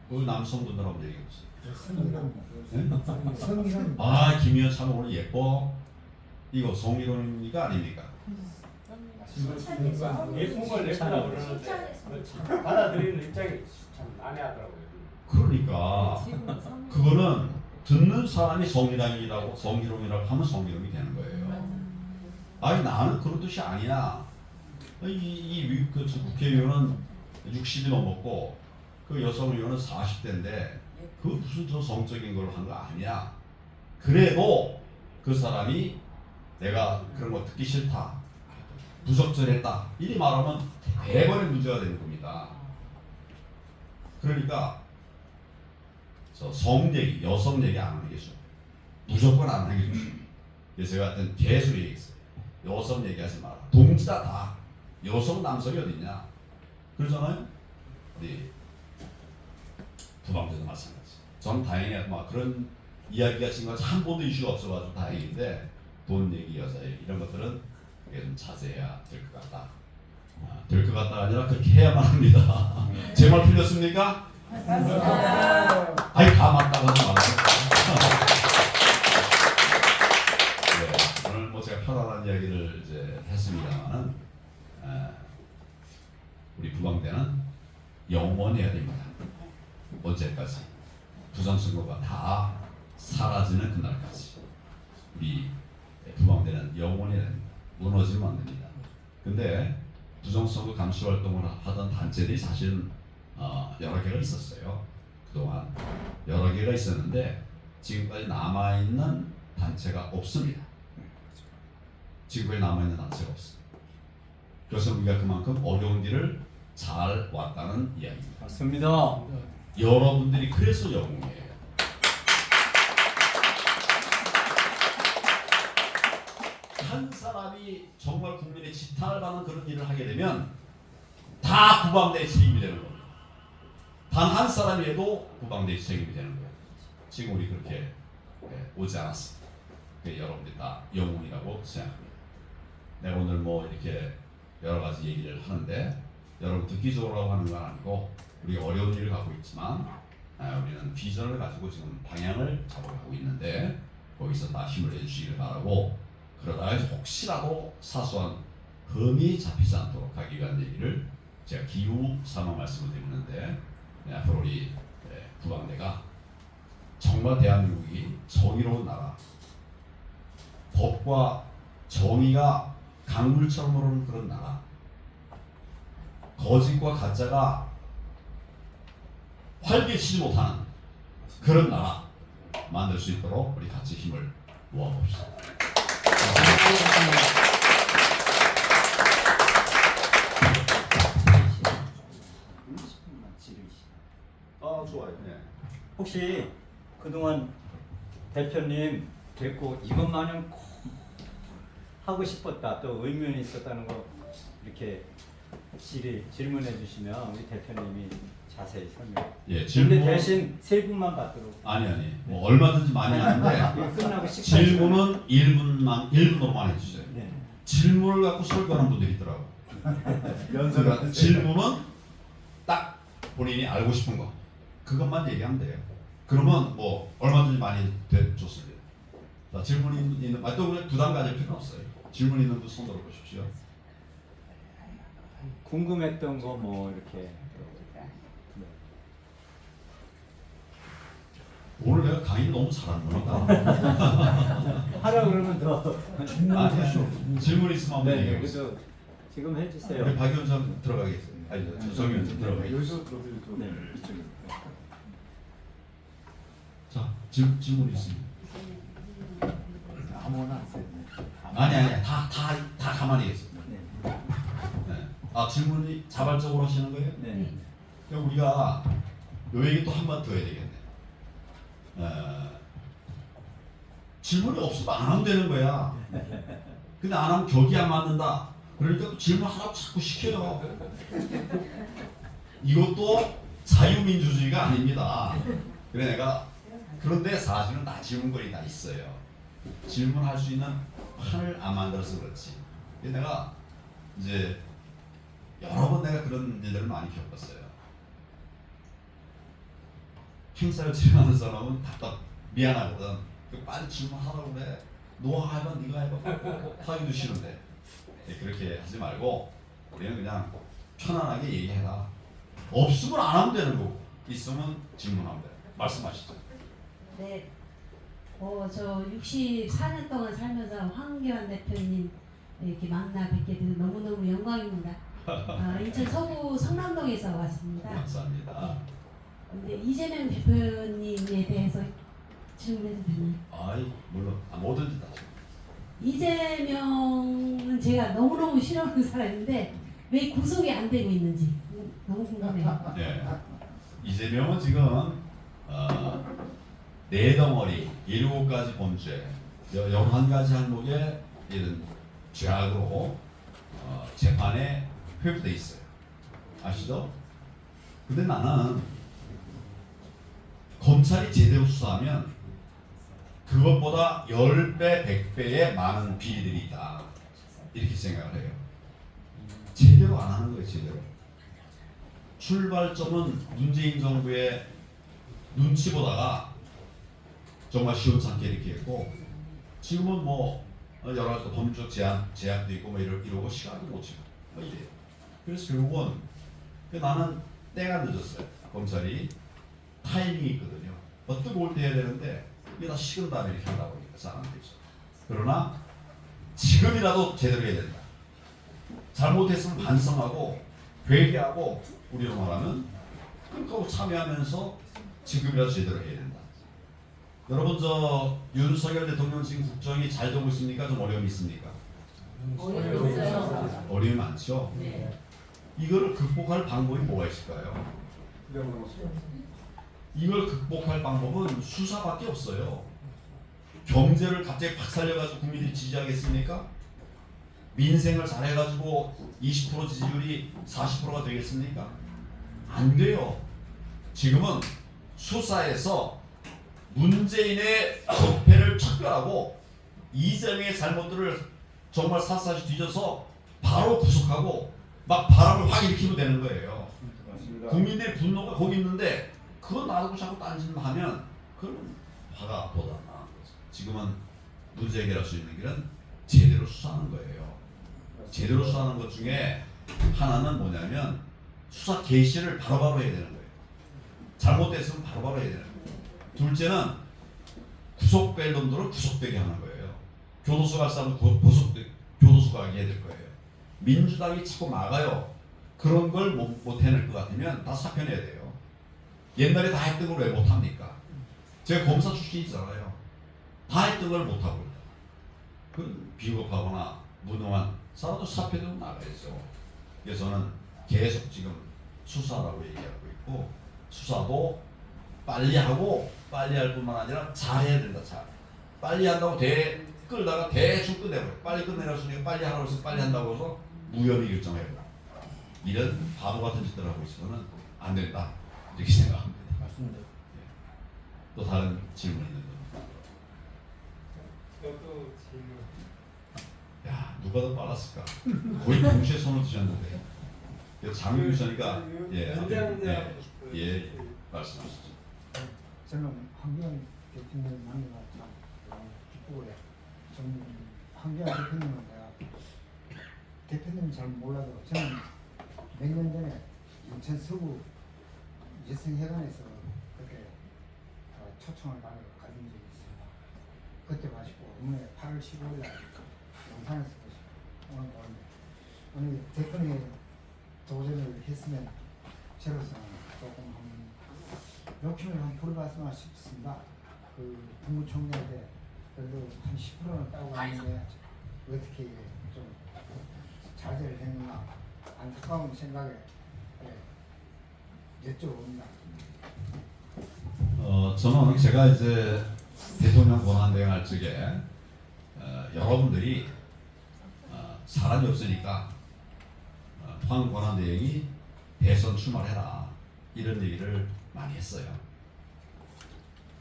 우리 남성분들 한번 얘기해 보세요. 성희롱. 김 의원 참 오늘 예뻐. 이거 성희롱입니까 아닙니까? 예쁜 걸 예쁘다고 그러는데 받아들이는 입장이 참 난해하더라고요. 그러니까 그거는 듣는 사람이 성희롱이라고 하면 성희롱이 되는 거예요. 나는 그런 뜻이 아니야. 그 국회의원은 60이 넘었고 그 여성 의원은 40대인데 그 무슨 저 성적인 걸 한 거 아니야. 그래도 그 사람이 내가 그런 거 듣기 싫다. 부적절했다. 이리 말하면 대번의 문제가 되는 겁니다. 그러니까 성 얘기, 여성 얘기 안 하는 게 좋아요. 무조건 안 하는 게 좋아요. 그래서 제가 하여튼 계속 얘기했어요. 여성 얘기하지 마라. 동지다 다. 여성 남성이 어딨냐. 그러잖아요. 우리 부방대도 마찬가지. 전 다행히 그런 이야기가 지금 한 번도 이슈가 없어가지고 다행인데 돈 얘기, 여자 얘기 이런 것들은 그게 좀 자제해야 될 것 같다. 될 것 같다가 아니라 그렇게 해야만 합니다. 제 말 틀렸습니까? 맞습니다. 다 맞다고 하지 말아요. 오늘 뭐 제가 편안한 이야기를 이제 했습니다만은 우리 부방대는 영원히 해야 됩니다. 언제까지? 부정선거가 다 사라지는 그날까지 우리 부방대는 영원히 해야 됩니다. 무너지면 안 됩니다. 근데 부정선거 감시 활동을 하던 단체들이 사실은 여러 개가 있었어요. 그동안 여러 개가 있었는데 지금까지 남아있는 단체가 없습니다. 지금까지 남아있는 단체가 없습니다. 그래서 우리가 그만큼 어려운 길을 잘 왔다는 이야기입니다. 맞습니다. 여러분들이 그래서 영웅이에요. 한 사람이 정말 국민의 지탄을 받는 그런 일을 하게 되면 다 부방대에 책임이 되는 겁니다. 단 한 사람이 해도 부방대에 책임이 되는 거예요. 지금 우리 그렇게 오지 않았습니다. 여러분들이 다 영웅이라고 생각합니다. 내가 오늘 뭐 이렇게 여러 가지 얘기를 하는데 여러분 듣기 좋으라고 하는 건 아니고 우리가 어려운 일을 갖고 있지만 우리는 비전을 가지고 지금 방향을 잡아가고 있는데 거기서 다 힘을 내주시길 바라고 그러다가 혹시라도 사소한 흠이 잡히지 않도록 하기 위한 얘기를 제가 기후 삼아 말씀을 드리는데 앞으로 우리 부방대가 정말 대한민국이 정의로운 나라, 법과 정의가 강물처럼 흐르는 그런 나라, 거짓과 가짜가 활개치지 못하는 그런 나라 만들 수 있도록 우리 같이 힘을 모아봅시다. 아 좋아요. 네. 혹시 그동안 대표님 뵙고 이것만은 꼭 하고 싶었다, 또 의문이 있었다는 거 이렇게 질문해 주시면 우리 대표님이 자세히 설명. 예, 근데 질문 대신 세 분만 받도록. 아니 뭐 얼마든지 많이 하는데 이거 끝나고 식사. 질문은 1분으로만 해주세요. 네. 질문을 갖고 설교하는 분들이 있더라고. 그러니까 질문은 딱 본인이 알고 싶은 거 그것만 얘기하면 돼요. 그러면 뭐 얼마든지 많이 좋습니다. 자, 질문 있는 또 그냥 부담 가질 필요는 없어요. 질문 있는 분 손 들어보십시오. 궁금했던 거 뭐 이렇게. 오늘 내가 강의 너무 잘하는 거니까. 하라 그러면 더. 아니, 질문 있으면 한번 네, 얘기해 보세요. 그래도 지금 해주세요. 우리 박 위원장 들어가겠어요. 아니, 정 위원장 들어가겠어요. 여기서 들어드리죠. 네, 이쪽에. 자, 질문 있습니다. 아무나 하세요. 아니, 다 가만히 계세요. 네. 네. 아, 질문이 자발적으로 하시는 거예요? 네. 그럼 우리가 요 얘기 또 한 번 더 해야 되겠네. 질문이 없으면 안 하면 되는 거야. 근데 안 하면 격이 안 맞는다. 그러니까 또 질문하라고 자꾸 시켜요. 이것도 자유민주주의가 아닙니다. 그래 내가 그런데 사실은 다 질문거리 다 있어요. 질문할 수 있는 판을 안 만들어서 그렇지. 그래서 내가 이제 여러 번 내가 그런 일들을 많이 겪었어요. 행사를 진행하는 사람은 미안하거든. 빨리 질문하라고 그래. 너가 해봐, 네가 해봐. 하기도 싫은데. 네, 그렇게 하지 말고 우리는 그냥 편안하게 얘기해라. 없으면 안 하면 되는 거고 있으면 질문하면 돼. 말씀하시죠. 네. 저 64년 동안 살면서 황교안 대표님 이렇게 만나 뵙게 돼서 너무너무 영광입니다. 인천 서구 성남동에서 왔습니다. 감사합니다. 근데 이재명 대표님에 대해서 질문해도 되나요? 아이 물론 뭐든지 다. 이재명은 제가 너무너무 싫어하는 사람인데 왜 구속이 안 되고 있는지 너무 궁금해요. 네. 이재명은 지금 네 덩어리 7가지 범죄 11가지 항목의 이런 죄악으로 재판에 회부돼 있어요. 아시죠? 근데 나는 검찰이 제대로 수사하면 그것보다 10배, 100배의 많은 비리들이 있다. 이렇게 생각을 해요. 제대로 안 하는 거예요, 제대로. 출발점은 문재인 정부의 눈치 보다가 정말 시원찮게 이렇게 했고, 지금은 뭐 여러 가지 법률적 제약도 있고 뭐 이러고 시간도 못 치고 뭐 이래요. 그래서 결국은 나는 때가 늦었어요. 검찰이 타이밍이 있거든요. 뜨거울 때 해야 되는데 이게 다 식은 다음에 이렇게 하다 보니까 사람들이 있어. 그러나 지금이라도 제대로 해야 된다. 잘못했으면 반성하고 회개하고 우리로 말하면 끝까지 참여하면서 지금이라도 제대로 해야 된다. 여러분 저 윤석열 대통령 지금 국정이 잘 되고 있습니까? 좀 어려움이 있습니까? 어려움이 많죠? 네. 이거를 극복할 방법이 뭐가 있을까요? 이걸 극복할 방법은 수사밖에 없어요. 경제를 갑자기 팍 살려가지고 국민들이 지지하겠습니까? 민생을 잘해가지고 20% 지지율이 40%가 되겠습니까? 안 돼요. 지금은 수사에서 문재인의 적폐를 척결하고 이재명의 잘못들을 정말 샅샅이 뒤져서 바로 구속하고 막 바람을 확 일으키면 되는 거예요. 맞습니다. 국민들의 분노가 거기 있는데 그거 놔두고 자꾸 딴짓을 하면 그건 화가 보다 나는 거죠. 지금은 문제 해결할 수 있는 길은 제대로 수사하는 거예요. 제대로 수사하는 것 중에 하나는 뭐냐면 수사 개시를 바로바로 해야 되는 거예요. 잘못됐으면 바로바로 해야 되는 거예요. 둘째는 구속될 놈들은 구속되게 하는 거예요. 교도소 갈 사람은 교도소 가게 해야 될 거예요. 민주당이 자꾸 막아요. 그런 걸 못 해낼 것 같으면 다 사표내야 돼요. 옛날에 다 했던 걸 왜 못합니까? 제가 검사 출신이잖아요. 다 했던 걸 못하고 있다. 그 비겁하거나 무능한 사람도 사표도 나가야죠. 그래서 저는 계속 지금 수사라고 얘기하고 있고, 수사도 빨리 하고 빨리 할 뿐만 아니라 잘해야 된다. 잘. 빨리 한다고 끌다가 대충 끝내버려. 빨리 끝내라고 했으니까 빨리 하라고 해서 빨리 한다고 해서 무혐의 결정해버려. 이런 바보 같은 짓들 하고 있어서는 안 된다. 이렇게 생각합니다. 맞습니다. 또 다른 질문 있는 분. 저도 질문. 야, 누가 더 빨랐을까? 거의 동시에 손을 드셨는데. 장유선이가 예, 말씀하시죠. 저는 황교안 대표님 만나서 참 기쁘고요. 좀 황교안 대표님은 내가 대표님 잘 몰라도 저는 몇 년 전에 인천 서구 여성회관에서 그때 초청을 받은 적이 있습니다. 그때 마시고 오늘 8월 15일 날 영산에서 오늘 보는데 오늘 대표님 도전을 했으면 저로서는 조금 욕심을 한번 부려봤으면 싶습니다. 그 국무총리한테 그래도 한 10%는 따고 가는데 어떻게 좀 자제를 했나 안타까운 생각에 여쭤봅니다. 저는 제가 이제 대통령 권한대행 할 적에 여러분들이 사람이 없으니까 황 권한대행이 대선 출마해라 이런 얘기를 많이 했어요.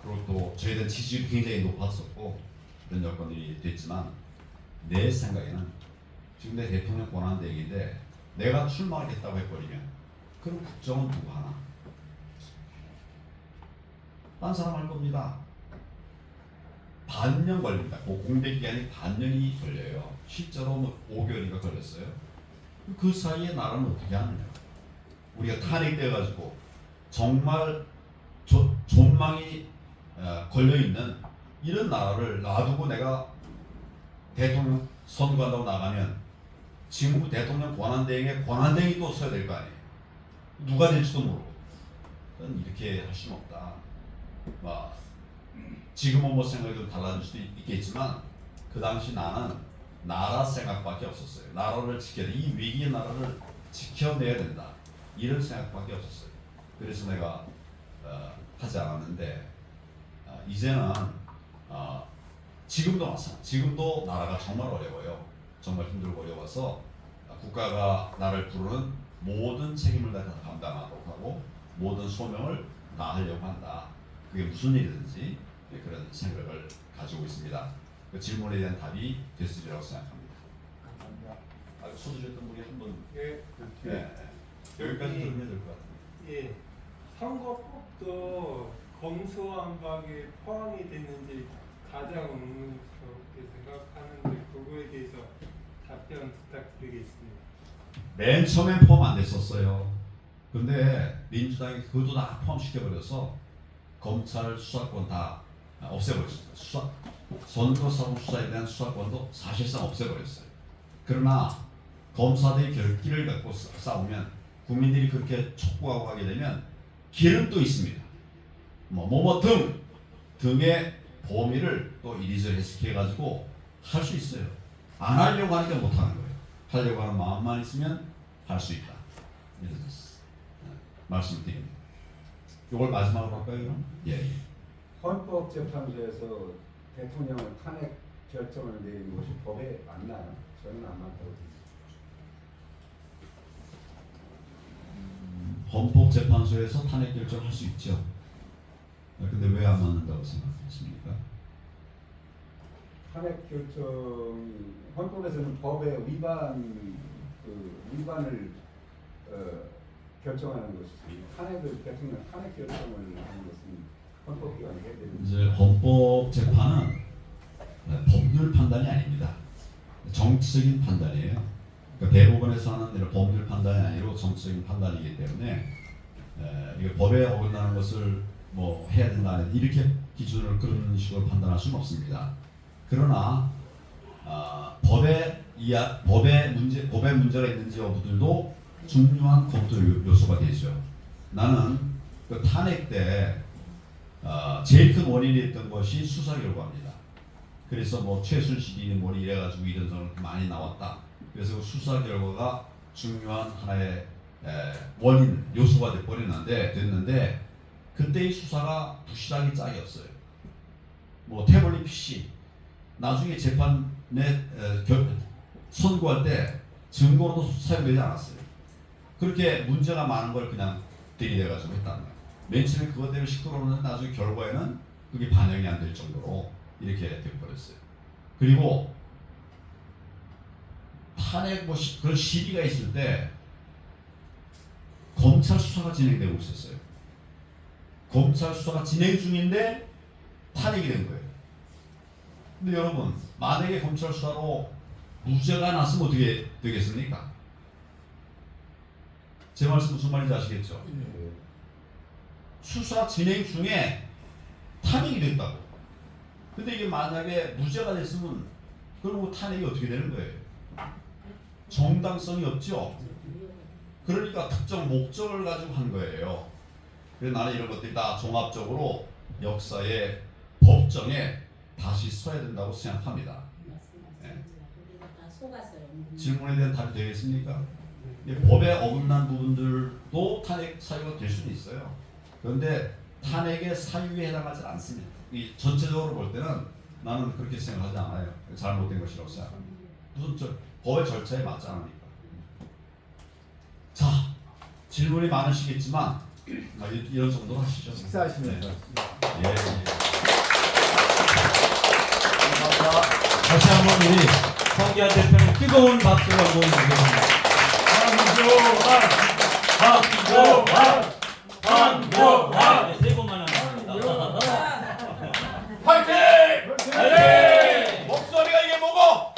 그리고 또 저희에 대한 지지율이 굉장히 높았었고 이런 여건들이 됐지만 내 생각에는 지금 내 대통령 권한대행인데 내가 출마하겠다고 해버리면 그럼 국정은 누구 하나? 딴 사람 할 겁니다. 반년 걸립니다. 공백기간이 반년이 걸려요. 실제로 뭐 5개월인가 걸렸어요. 그 사이에 나라는 어떻게 하느냐? 우리가 탄핵돼가지고 정말 존망이 걸려있는 이런 나라를 놔두고 내가 대통령 선거한다고 나가면 지금 대통령 권한대행에 권한대행이 또 써야 될 거 아니에요. 누가 될지도 모르고 이렇게 할 수는 없다. 지금은 뭐 생각이 좀 달라질 수도 있겠지만 그 당시 나는 나라 생각밖에 없었어요. 나라를 지켜야 돼. 이 위기의 나라를 지켜내야 된다. 이런 생각밖에 없었어요. 그래서 내가 하지 않았는데 이제는 지금도 마찬가지. 지금도 나라가 정말 어려워요. 정말 힘들고 어려워서 국가가 나를 부르는 모든 책임을 다 감당하도록 하고 모든 소명을 다하려고 한다. 그게 무슨 일이든지 그런 생각을 가지고 있습니다. 그 질문에 대한 답이 됐으리라고 생각합니다. 감사합니다. 아까 써주셨던 분이 한 분. 예. 여기까지 들으면 될 것 같아요. 예. 선거법도 검수완박에 포함이 됐는지 가장 의문스럽게 생각하는데 그거에 대해서 답변 부탁드리겠습니다. 맨 처음엔 포함 안 됐었어요. 근데 민주당이 그것도 다 포함시켜버려서 검찰 수사권 다 없애버렸어요. 선거사무 수사에 대한 수사권도 사실상 없애버렸어요. 그러나 검사들이 결기를 갖고 싸우면 국민들이 그렇게 촉구하고 하게 되면 길은 또 있습니다. 등의 범위를 또 이리저리 해석해가지고 할 수 있어요. 안 하려고 하니까 못 하는 거예요. 하려고 하는 마음만 있으면 할 수 있다. 이래서 말씀드립니다. 이걸 마지막으로 할까요, 그럼? 예. 헌법재판소에서 대통령을 탄핵 결정을 내린 것이 법에 맞나요? 저는 안 맞다고 생각합니다. 헌법재판소에서 탄핵 결정할 수 있죠. 근데 왜 안 맞는다고 생각하십니까? 탄핵 결정이 헌법에서는 법의 위반을 결정하는 것이지 대통령 탄핵 결정을 하는 것은 헌법기관이 해야 되는 이제 헌법재판은 법률 판단이 아닙니다. 정치적인 판단이에요. 그러니까 대법원에서 하는 이런 법률 판단이 아니고 정치적인 판단이기 때문에 이게 법에 어긋나는 것을 뭐 해야 된다 이렇게 기준을 그런 식으로 판단할 수는 없습니다. 그러나 법에 문제가 있는지 여부들도 중요한 검토 요소가 되죠. 나는 그 탄핵 때 제일 큰 원인이 됐던 것이 수사 결과입니다. 그래서 뭐 최순실이 뭐 이래가지고 이런 사람 많이 나왔다. 그래서 그 수사 결과가 중요한 하나의 원인 요소가 됐는데 그때의 수사가 부실하기 짝이 없어요. 뭐 태블릿 PC 나중에 재판에 선고할 때 증거로도 사용되지 않았어요. 그렇게 문제가 많은 걸 그냥 들이대가지고 했다는 거예요. 맨 처음에 그것 때문에 시끄러웠는데 나중에 결과에는 그게 반영이 안 될 정도로 이렇게 돼버렸어요. 그리고 탄핵 뭐 그런 시비가 있을 때 검찰 수사가 진행되고 있었어요. 검찰 수사가 진행 중인데 탄핵이 된 거예요. 근데 여러분, 만약에 검찰 수사로 무죄가 났으면 어떻게 되겠습니까? 제 말씀 무슨 말인지 아시겠죠? 수사 진행 중에 탄핵이 됐다고. 근데 이게 만약에 무죄가 됐으면 그럼 탄핵이 어떻게 되는 거예요? 정당성이 없죠. 그러니까 특정 목적을 가지고 한 거예요. 그래서 나는 이런 것들이 다 종합적으로 역사의 법정에 다시 서야 된다고 생각합니다. 네. 질문에 대한 답이 되겠습니까? 법에 어긋난 부분들도 탄핵 사유가 될 수는 있어요. 그런데 탄핵의 사유에 해당하지 않습니다. 이 전체적으로 볼 때는 나는 그렇게 생각하지 않아요. 잘못된 것이라고 생각합니다. 무슨 법의 절차에 맞지 않으니까. 자, 질문이 많으시겠지만 이런 정도로 하시죠. 식사하시면서. 예. 감사합니다. 다시 한번 우리 황교안 대표님 뜨거운 박수를 한번 드리겠습니다. 황교안! 네, 세 번만 하겠습니다. 파이팅! 파이팅! 목소리가 이게 뭐고?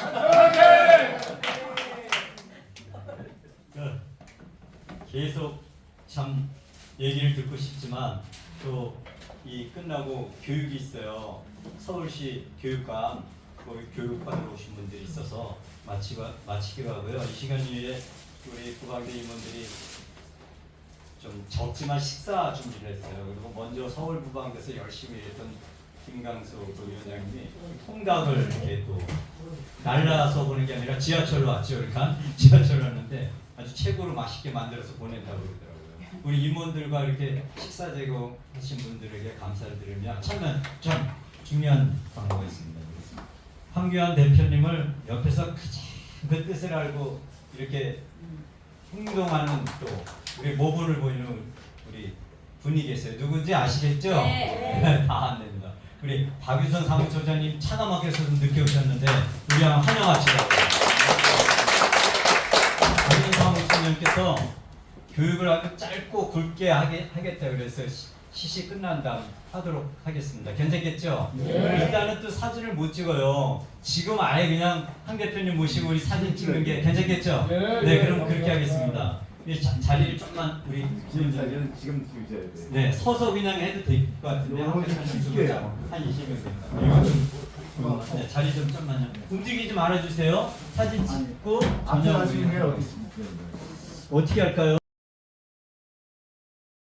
계속 참 얘기를 듣고 싶지만 또 이 끝나고 교육이 있어요. 서울시 교육감 교육받으러 오신 분들이 있어서 마치기로 하고요. 이 시간 위에 우리 부방대 임원들이 좀 적지만 식사 준비를 했어요. 그리고 먼저 서울 부방대에서 열심히 일했던 김강수 위원장님이 통닭을 이렇게 또 날라서 보는 게 아니라 지하철로 왔죠. 그러니까 지하철로 왔는데 아주 최고로 맛있게 만들어서 보낸다고 그러더라고요. 우리 임원들과 이렇게 식사 제공하신 분들에게 감사를 드리며 참 중요한 광고가 있습니다. 황교안 대표님을 옆에서 그 뜻을 알고 이렇게 행동하는 또 우리 모범을 보이는 우리 분이 계세요. 누군지 아시겠죠? 네. 다 안 됩니다. 우리 박유선 사무처장님 차가 막혀서 좀 늦게 오셨는데 우리 한번 환영하시라고. 박유선 사무처장님께서 교육을 아주 짧고 굵게 하겠다 그래서 시시 끝난 다음 하도록 하겠습니다. 괜찮겠죠? 일단은 또 사진을 못 찍어요. 지금 아예 그냥 황 대표님 모시고 우리 사진 찍는 게 괜찮겠죠? 네, 그럼 그렇게 하겠습니다. 자리를 좀만 우리 지금 유지해야 돼. 네, 서서 그냥 해도 될 것 같은데 한 20명 됩니다. 네, 자리 좀만요. 움직이지 말아주세요. 사진 찍고 앞에 전혀 하시는 게 어디 있습니까? 어떻게 할까요?